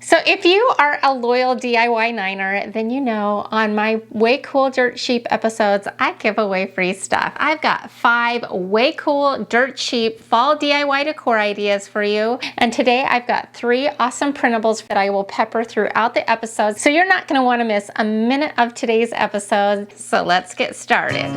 So if you are a loyal DIY Niner, then you know on my Way Cool Dirt Cheap episodes, I give away free stuff. I've got 5 way cool, dirt cheap fall DIY decor ideas for you. And today I've got 3 awesome printables that I will pepper throughout the episodes. So you're not gonna wanna miss a minute of today's episode. So let's get started.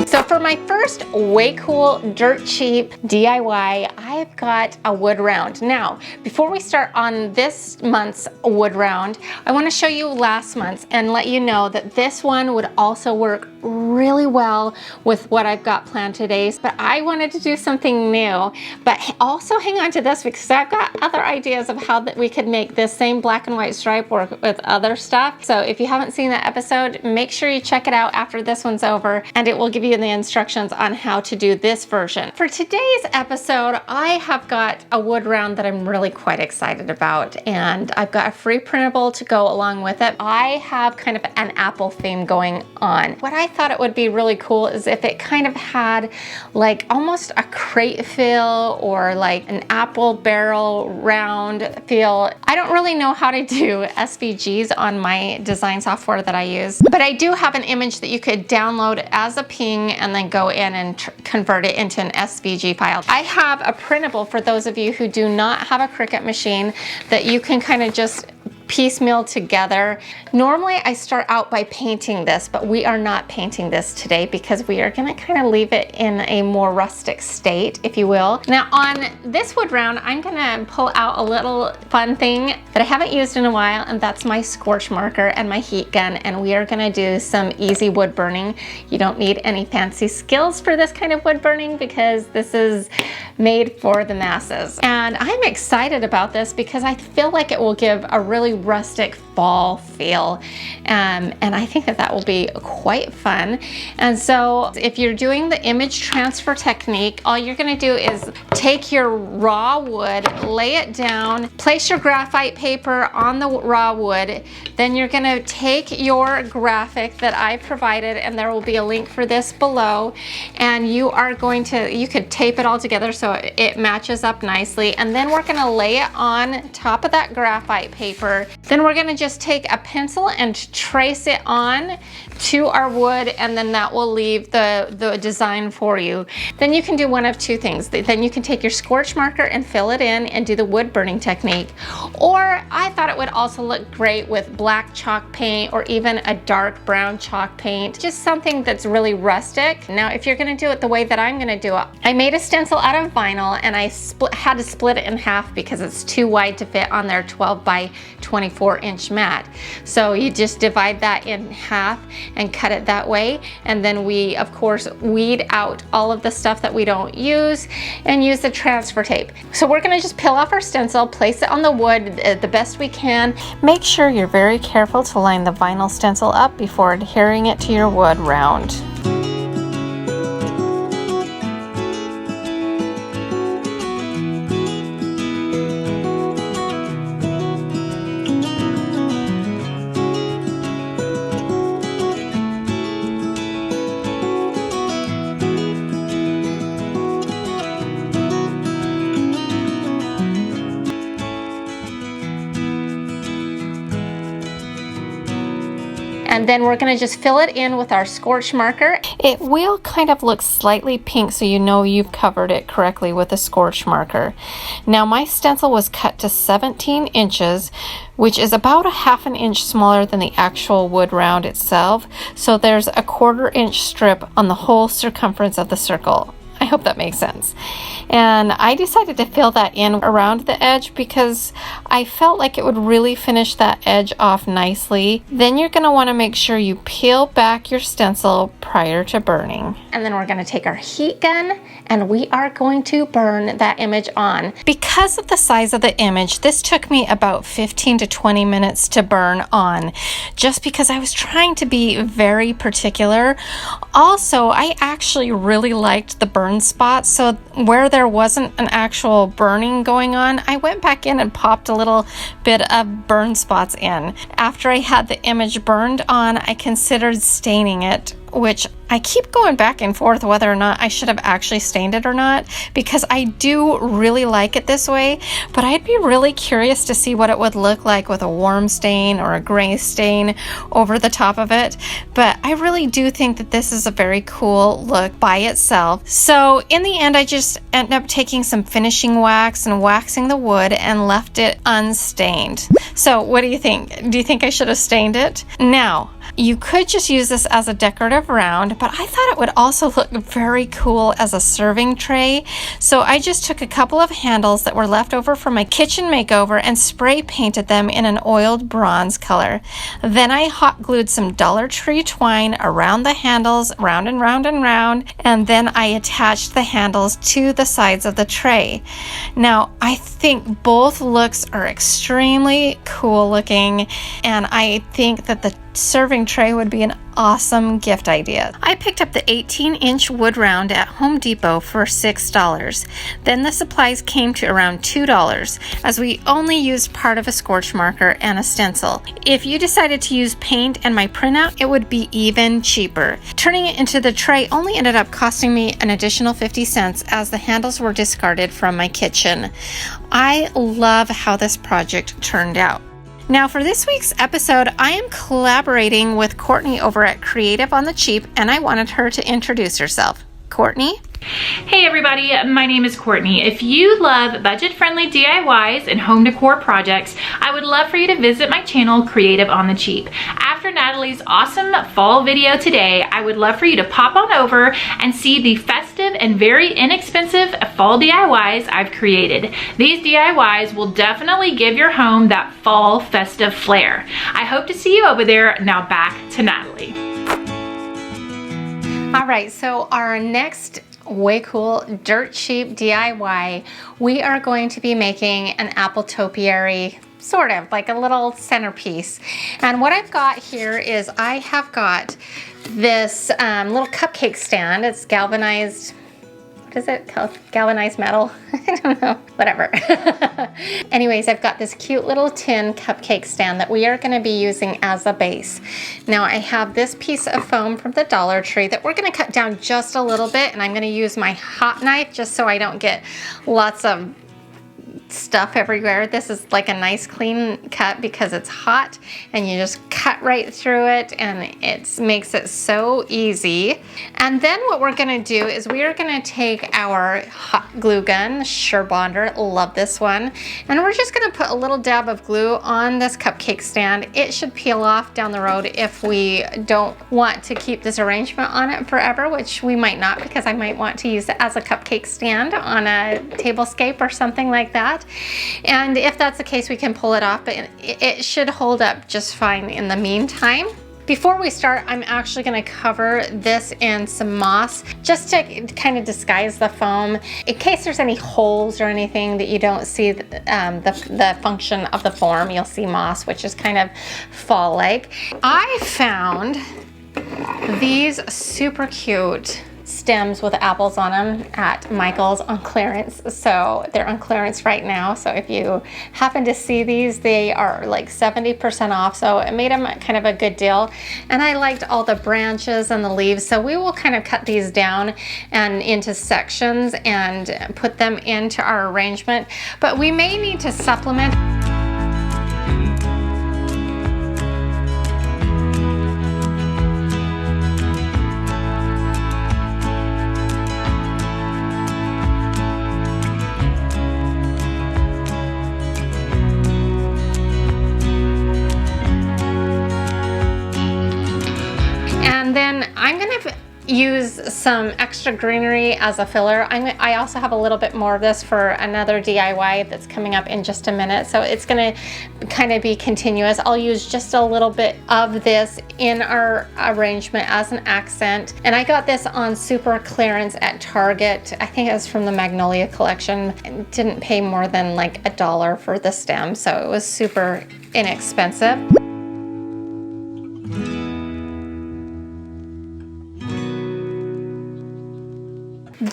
So for my first Way Cool Dirt Cheap DIY, I've got a wood round. Now, before we start on this month's wood round, I want to show you last month's and let you know that this one would also work really well with what I've got planned today. But I wanted to do something new, but also hang on to this because I've got other ideas of how that we could make this same black and white stripe work with other stuff. So if you haven't seen that episode, make sure you check it out after this one's over, and it will give you the instructions on how to do this version. For today's episode, I have got a wood round that I'm really quite excited about, and I've got a free printable to go along with it. I have kind of an apple theme going on. What I thought it would be really cool is if it kind of had like almost a crate feel or like an apple barrel round feel. I don't really know how to do SVGs on my design software that I use, but I do have an image that you could download as a PNG and then go in and convert it into an SVG file. I have a printable for those of you who do not have a Cricut machine that you can kind of just piecemeal together. Normally I start out by painting this, but we are not painting this today because we are going to kind of leave it in a more rustic state, if you will. Now on this wood round, I'm going to pull out a little fun thing that I haven't used in a while, and that's my scorch marker and my heat gun, and we are going to do some easy wood burning. You don't need any fancy skills for this kind of wood burning because this is made for the masses. And I'm excited about this because I feel like it will give a really rustic fall feel, and I think that will be quite fun. And so if you're doing the image transfer technique, all you're going to do is take your raw wood, lay it down, place your graphite paper on the raw wood, then you're going to take your graphic that I provided, and there will be a link for this below, and you are going to, you could tape it all together so it matches up nicely, and then we're going to lay it on top of that graphite paper. Then we're going to just take a pencil and trace it on to our wood, and then that will leave the design for you. Then you can do one of 2 things. Then you can take your scorch marker and fill it in and do the wood burning technique. Or I thought it would also look great with black chalk paint or even a dark brown chalk paint. Just something that's really rustic. Now if you're going to do it the way that I'm going to do it, I made a stencil out of vinyl, and I had to split it in half because it's too wide to fit on their 12 by 24-inch mat. So you just divide that in half and cut it that way, and then we of course weed out all of the stuff that we don't use and use the transfer tape. So we're going to just peel off our stencil, place it on the wood the best we can. Make sure you're very careful to line the vinyl stencil up before adhering it to your wood round. And then we're going to just fill it in with our scorch marker. It will kind of look slightly pink, so you know you've covered it correctly with a scorch marker. Now my stencil was cut to 17 inches, which is about a ½ an inch smaller than the actual wood round itself. So there's a 1/4 inch strip on the whole circumference of the circle. I hope that makes sense. And I decided to fill that in around the edge because I felt like it would really finish that edge off nicely. Then you're going to want to make sure you peel back your stencil prior to burning. And then we're going to take our heat gun and we are going to burn that image on. Because of the size of the image, this took me about 15 to 20 minutes to burn on, just because I was trying to be very particular. Also, I actually really liked the burn spots, so where there wasn't an actual burning going on, I went back in and popped a little bit of burn spots in. After I had the image burned on, I considered staining it which I keep going back and forth whether or not I should have actually stained it or not, because I do really like it this way, but I'd be really curious to see what it would look like with a warm stain or a gray stain over the top of it. But I really do think that this is a very cool look by itself. So in the end, I just ended up taking some finishing wax and waxing the wood and left it unstained. So what do you think? Do you think I should have stained it? Now, you could just use this as a decorative round, but I thought it would also look very cool as a serving tray. So I just took a couple of handles that were left over from my kitchen makeover and spray painted them in an oiled bronze color. Then I hot glued some Dollar Tree twine around the handles, round and round and round, and then I attached the handles to the sides of the tray. Now, I think both looks are extremely cool looking, and I think that the serving tray would be an awesome gift idea. I picked up the 18-inch wood round at Home Depot for $6. Then the supplies came to around $2, as we only used part of a scorch marker and a stencil. If you decided to use paint and my printout, it would be even cheaper. Turning it into the tray only ended up costing me an additional 50 cents, as the handles were discarded from my kitchen. I love how this project turned out. Now for this week's episode, I am collaborating with Courtney over at Creative on the Cheap, and I wanted her to introduce herself. Courtney? Hey everybody, my name is Courtney. If you love budget-friendly DIYs and home decor projects, I would love for you to visit my channel, Creative on the Cheap. After Natalie's awesome fall video today, I would love for you to pop on over and see the festive and very inexpensive fall DIYs I've created. These DIYs will definitely give your home that fall festive flair. I hope to see you over there. Now back to Natalie. All right, so our next way cool dirt cheap DIY, we are going to be making an apple topiary, sort of like a little centerpiece. And what I've got here is I have got this little cupcake stand. It's galvanized, what is it called? Galvanized metal? I don't know, whatever. Anyways, I've got this cute little tin cupcake stand that we are going to be using as a base. Now I have this piece of foam from the Dollar Tree that we're going to cut down just a little bit, and I'm going to use my hot knife just so I don't get lots of stuff everywhere. This is like a nice clean cut because it's hot and you just cut right through it, and it makes it so easy. And then what we're going to do is we are going to take our hot glue gun, Surebonder, love this one, and we're just going to put a little dab of glue on this cupcake stand. It should peel off down the road if we don't want to keep this arrangement on it forever, which we might not, because I might want to use it as a cupcake stand on a tablescape or something like that. And if that's the case, we can pull it off, but it should hold up just fine in the meantime. Before we start, I'm actually going to cover this in some moss just to kind of disguise the foam in case there's any holes or anything that you don't see the function of the form. You'll see moss, which is kind of fall-like. I found these super cute stems with apples on them at Michael's on clearance. So they're on clearance right now. So if you happen to see these, they are like 70% off. So it made them kind of a good deal. And I liked all the branches and the leaves. So we will kind of cut these down and into sections and put them into our arrangement. But we may need to supplement. I'm going to use some extra greenery as a filler. I also have a little bit more of this for another DIY that's coming up in just a minute. So it's going to kind of be continuous. I'll use just a little bit of this in our arrangement as an accent. And I got this on super clearance at Target. I think it was from the Magnolia collection. I didn't pay more than like $1 for the stem. So it was super inexpensive.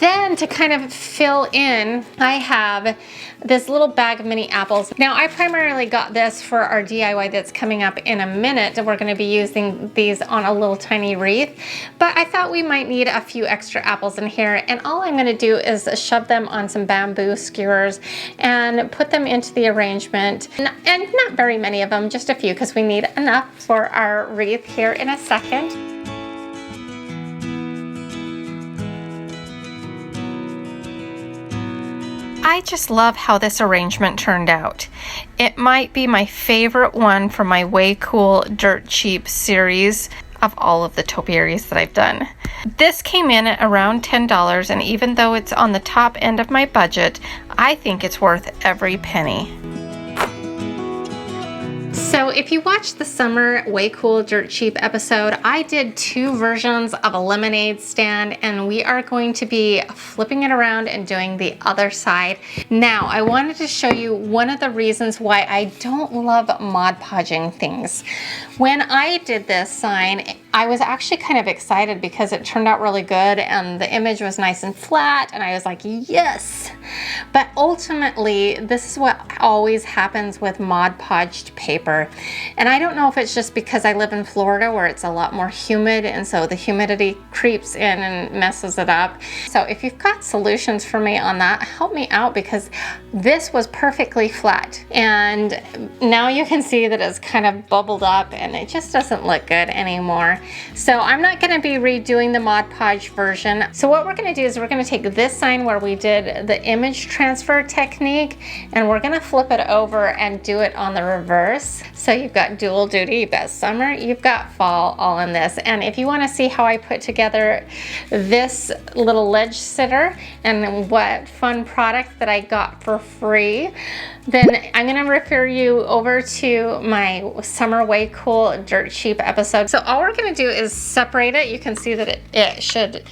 then to kind of fill in, I have this little bag of mini apples. Now I primarily got this for our DIY that's coming up in a minute. We're going to be using these on a little tiny wreath, but I thought we might need a few extra apples in here, and all I'm going to do is shove them on some bamboo skewers and put them into the arrangement, and not very many of them, just a few, because we need enough for our wreath here in a second. I just love how this arrangement turned out. It might be my favorite one from my Way Cool Dirt Cheap series of all of the topiaries that I've done. This came in at around $10, and even though it's on the top end of my budget, I think it's worth every penny. So if you watched the summer Way Cool Dirt Cheap episode, I did 2 versions of a lemonade stand, and we are going to be flipping it around and doing the other side. Now, I wanted to show you one of the reasons why I don't love Mod Podging things. When I did this sign, I was actually kind of excited because it turned out really good and the image was nice and flat, and I was like, yes! But ultimately, this is what always happens with Mod Podged paper. And I don't know if it's just because I live in Florida where it's a lot more humid, and so the humidity creeps in and messes it up. So if you've got solutions for me on that, help me out, because this was perfectly flat. And now you can see that it's kind of bubbled up and it just doesn't look good anymore. So I'm not going to be redoing the Mod Podge version. So what we're going to do is we're going to take this sign where we did the image transfer technique, and we're going to flip it over and do it on the reverse. So you've got dual duty, you've got summer, you've got fall, all in this. And if you want to see how I put together this little ledge sitter and what fun product that I got for free, then I'm going to refer you over to my Summer Way Cool Dirt Cheap episode. So all we're going to do is separate it. You can see that it should...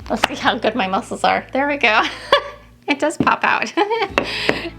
Let's see how good my muscles are. There we go. It does pop out.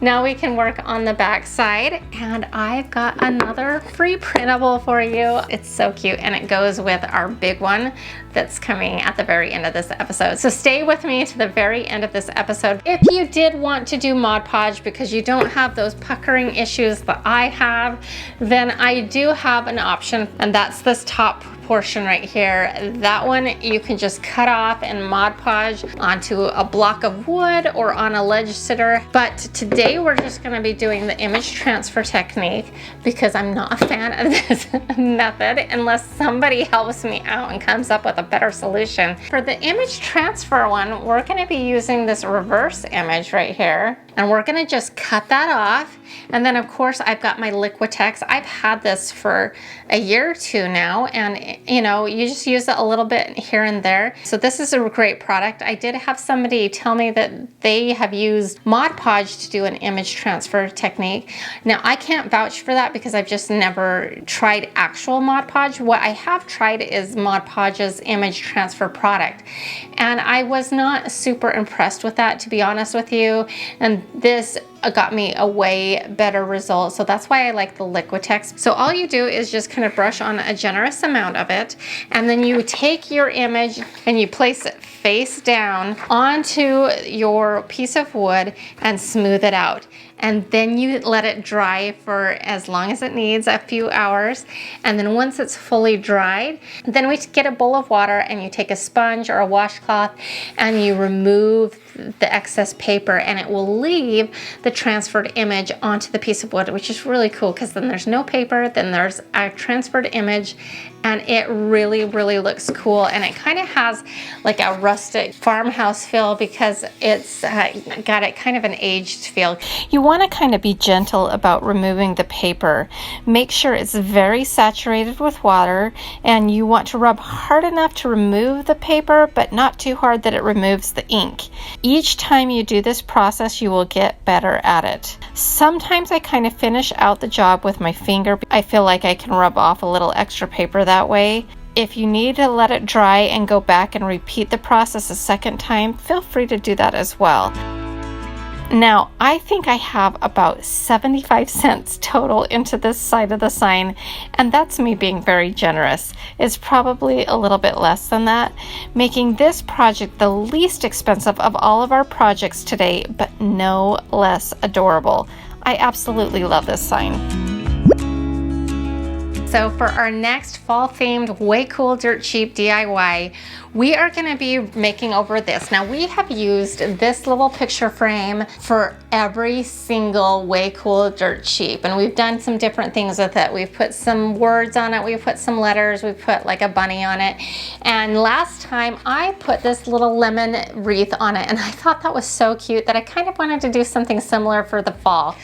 Now we can work on the back side, and I've got another free printable for you. It's so cute, and it goes with our big one that's coming at the very end of this episode. So stay with me to the very end of this episode. If you did want to do Mod Podge because you don't have those puckering issues that I have, then I do have an option, and that's this top portion right here. That one you can just cut off and Mod Podge onto a block of wood or on a ledge sitter. But today we're just going to be doing the image transfer technique because I'm not a fan of this method unless somebody helps me out and comes up with a better solution. For the image transfer one, we're going to be using this reverse image right here, and we're going to just cut that off. And then of course I've got my Liquitex. I've had this for a year or two now, and you know, you just use it a little bit here and there. So this is a great product. I did have somebody tell me that they have used Mod Podge to do an image transfer technique. Now I can't vouch for that because I've just never tried actual Mod Podge. What I have tried is Mod Podge's image transfer product, and I was not super impressed with that, to be honest with you. And this got me a way better result. So that's why I like the Liquitex. So all you do is just kind of brush on a generous amount of it, and then you take your image and you place it face down onto your piece of wood and smooth it out. And then you let it dry for as long as it needs, a few hours. And then once it's fully dried, then we get a bowl of water and you take a sponge or a washcloth and you remove the excess paper, and it will leave the transferred image onto the piece of wood, which is really cool because then there's no paper, then there's a transferred image, and it really, really looks cool. And it kind of has like a rustic farmhouse feel because it's got a kind of an aged feel. You want to kind of be gentle about removing the paper. Make sure it's very saturated with water, and you want to rub hard enough to remove the paper, but not too hard that it removes the ink. Each time you do this process, you will get better at it. Sometimes I kind of finish out the job with my finger. I feel like I can rub off a little extra paper that way. If you need to let it dry and go back and repeat the process a second time, feel free to do that as well. Now, I think I have about 75 cents total into this side of the sign, and that's me being very generous. It's probably a little bit less than that, making this project the least expensive of all of our projects today, but no less adorable. I absolutely love this sign. So for our next fall themed Way Cool Dirt Cheap DIY, we are going to be making over this. Now we have used this little picture frame for every single Way Cool Dirt Cheap, and we've done some different things with it. We've put some words on it, we've put some letters, we've put like a bunny on it. And last time I put this little lemon wreath on it, and I thought that was so cute that I kind of wanted to do something similar for the fall.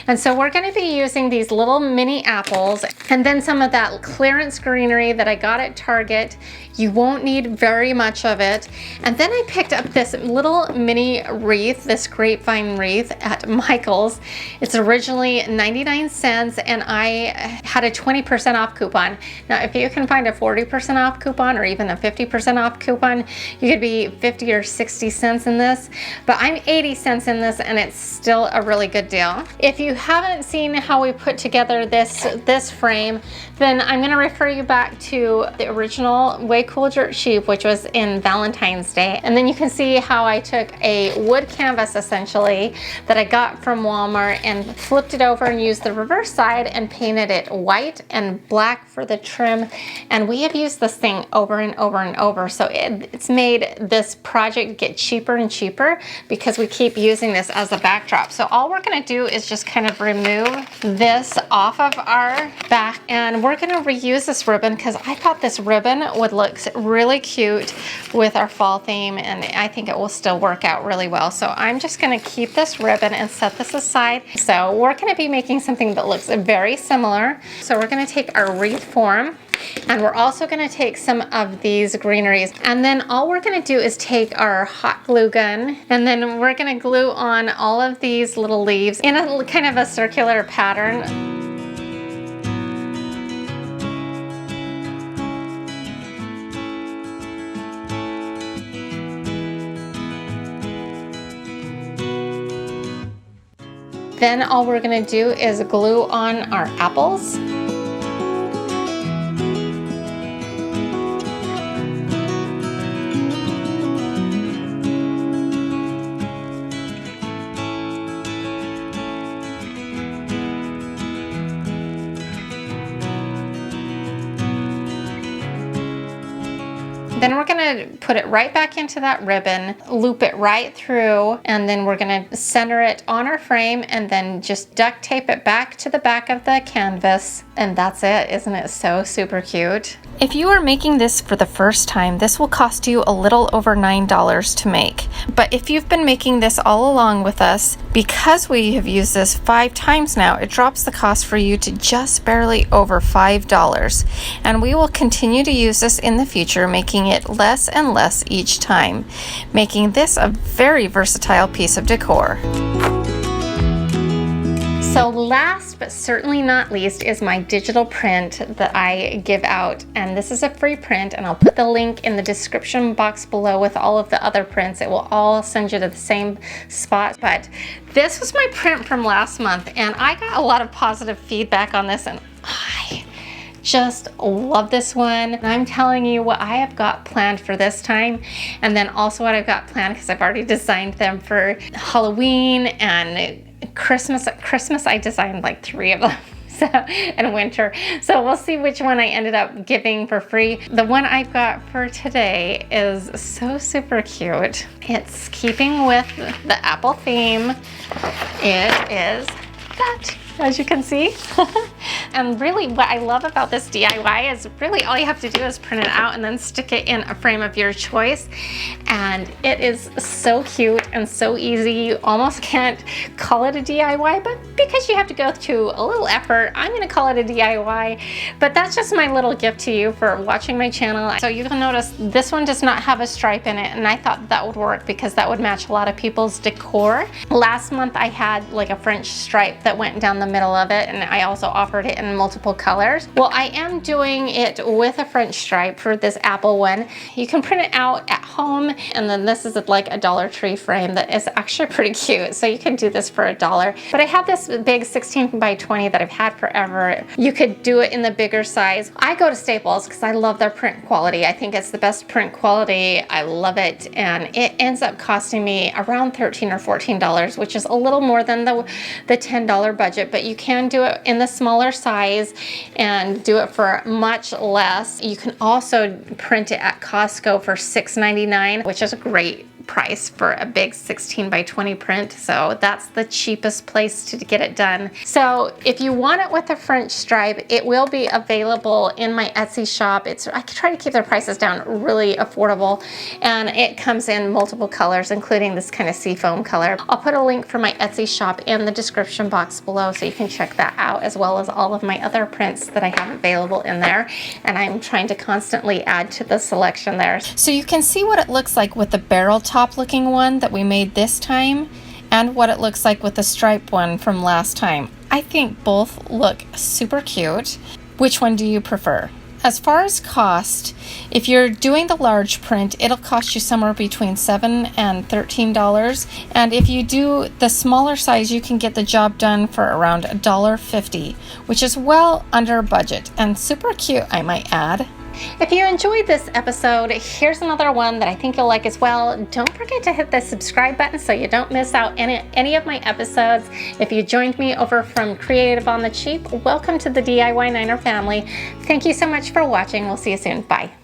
And so we're going to be using these little mini apples and then some of that clearance greenery that I got at Target. You won't need very much of it. And then I picked up this little mini wreath, this grapevine wreath at Michael's. It's originally 99 cents and I had a 20% off coupon. Now, if you can find a 40% off coupon or even a 50% off coupon, you could be 50 or 60 cents in this, but I'm 80 cents in this and it's still a really good deal. If you haven't seen how we put together this frame, then I'm going to refer you back to the original Way Cool Dirt Cheap, which was in Valentine's Day. And then you can see how I took a wood canvas essentially that I got from Walmart and flipped it over and used the reverse side and painted it white and black for the trim. And we have used this thing over and over and over. So it's made this project get cheaper and cheaper because we keep using this as a backdrop. So all we're going to do is just kind of remove this off of our back, and we're going to reuse this ribbon because I thought this ribbon would look really cute with our fall theme, and I think it will still work out really well. So I'm just going to keep this ribbon and set this aside. So we're going to be making something that looks very similar. So we're going to take our wreath form, and we're also going to take some of these greeneries, and then all we're going to do is take our hot glue gun, and then we're going to glue on all of these little leaves in a kind of a circular pattern. Then all we're going to do is glue on our apples. Then we're going to put it right back into that ribbon, loop it right through, and then we're going to center it on our frame and then just duct tape it back to the back of the canvas. And that's it. Isn't it so super cute? If you are making this for the first time, this will cost you a little over $9 to make. But if you've been making this all along with us, because we have used this 5 times now, it drops the cost for you to just barely over $5. And we will continue to use this in the future, making it less and less each time, making this a very versatile piece of decor. So last but certainly not least is my digital print that I give out, and this is a free print, and I'll put the link in the description box below with all of the other prints. It will all send you to the same spot, but this was my print from last month, and I got a lot of positive feedback on this, and I just love this one. And I'm telling you what I have got planned for this time, and then also what I've got planned because I've already designed them for Halloween and Christmas. I designed like 3 of them. So, and winter. So we'll see which one I ended up giving for free. The one I've got for today is so super cute. It's keeping with the apple theme. It is that, as you can see. And really what I love about this DIY is really all you have to do is print it out and then stick it in a frame of your choice. And it is so cute and so easy. You almost can't call it a DIY, but because you have to go through a little effort, I'm gonna call it a DIY. But that's just my little gift to you for watching my channel. So you can notice this one does not have a stripe in it, and I thought that would work because that would match a lot of people's decor. Last month I had like a French stripe that went down the middle of it, and I also offered it in in multiple colors. Well, I am doing it with a French stripe for this apple one. You can print it out at home, and then this is like a Dollar Tree frame that is actually pretty cute. So you can do this for $1. But I have this big 16 by 20 that I've had forever. You could do it in the bigger size. I go to Staples because I love their print quality. I think it's the best print quality. I love it, and it ends up costing me around $13 or $14, which is a little more than the $10 budget, but you can do it in the smaller size and do it for much less. You can also print it at Costco for $6.99, which is a great price for a big 16 by 20 print. So that's the cheapest place to get it done. So if you want it with a French stripe, it will be available in my Etsy shop. I try to keep their prices down really affordable, and it comes in multiple colors, including this kind of seafoam color. I'll put a link for my Etsy shop in the description box below, so you can check that out, as well as all of my other prints that I have available in there. And I'm trying to constantly add to the selection there. So you can see what it looks like with the barrel top looking one that we made this time, and what it looks like with the stripe one from last time. I think both look super cute. Which one do you prefer? As far as cost, if you're doing the large print, it'll cost you somewhere between $7 and $13. And if you do the smaller size, you can get the job done for around $1.50, which is well under budget and super cute, I might add. If you enjoyed this episode, here's another one that I think you'll like as well. Don't forget to hit the subscribe button so you don't miss out any of my episodes. If you joined me over from Creative on the Cheap, welcome to the DIY Niner family. Thank you so much for watching. We'll see you soon. Bye.